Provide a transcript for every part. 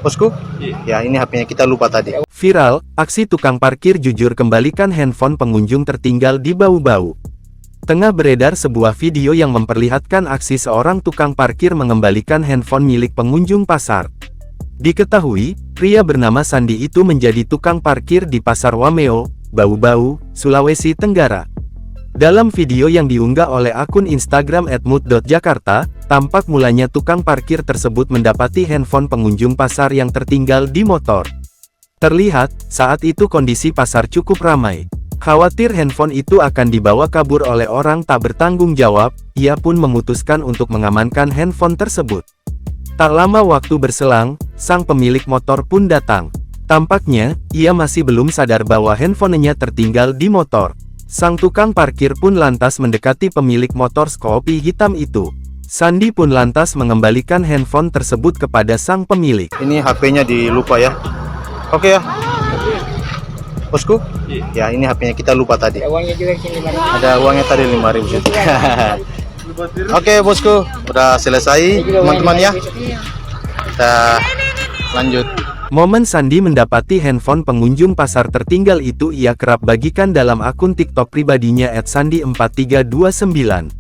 Bosku, ya ini HP-nya kita lupa tadi. Viral, aksi tukang parkir jujur kembalikan handphone pengunjung tertinggal di bau-bau. Tengah beredar sebuah video yang memperlihatkan aksi seorang tukang parkir mengembalikan handphone milik pengunjung pasar. Diketahui, pria bernama Sandi itu menjadi tukang parkir di Pasar Wameo, Bau-Bau, Sulawesi Tenggara. Dalam video yang diunggah oleh akun Instagram @mood.jakarta, tampak mulanya tukang parkir tersebut mendapati handphone pengunjung pasar yang tertinggal di motor. Terlihat, saat itu kondisi pasar cukup ramai. Khawatir handphone itu akan dibawa kabur oleh orang tak bertanggung jawab, ia pun memutuskan untuk mengamankan handphone tersebut. Tak lama waktu berselang, sang pemilik motor pun datang. Tampaknya, ia masih belum sadar bahwa handphonenya tertinggal di motor. Sang tukang parkir pun lantas mendekati pemilik motor Scoopy hitam itu. Sandi pun lantas mengembalikan handphone tersebut kepada sang pemilik. Ini HP-nya dilupa ya. Oke ya. Bosku, ya ini HP-nya kita lupa tadi. Ada uangnya juga di sini 5.000. Ada uangnya tadi 5.000. Oke bosku, udah selesai teman-teman ya. Kita lanjut. Momen Sandi mendapati handphone pengunjung pasar tertinggal itu ia kerap bagikan dalam akun TikTok pribadinya @sandi4329.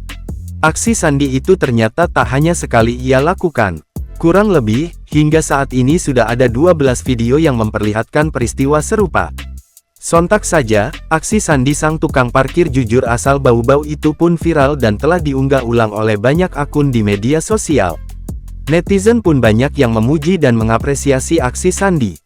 Aksi Sandi itu ternyata tak hanya sekali ia lakukan. Kurang lebih, hingga saat ini sudah ada 12 video yang memperlihatkan peristiwa serupa. Sontak saja, aksi Sandi sang tukang parkir jujur asal Bau-Bau itu pun viral dan telah diunggah ulang oleh banyak akun di media sosial. Netizen pun banyak yang memuji dan mengapresiasi aksi Sandi.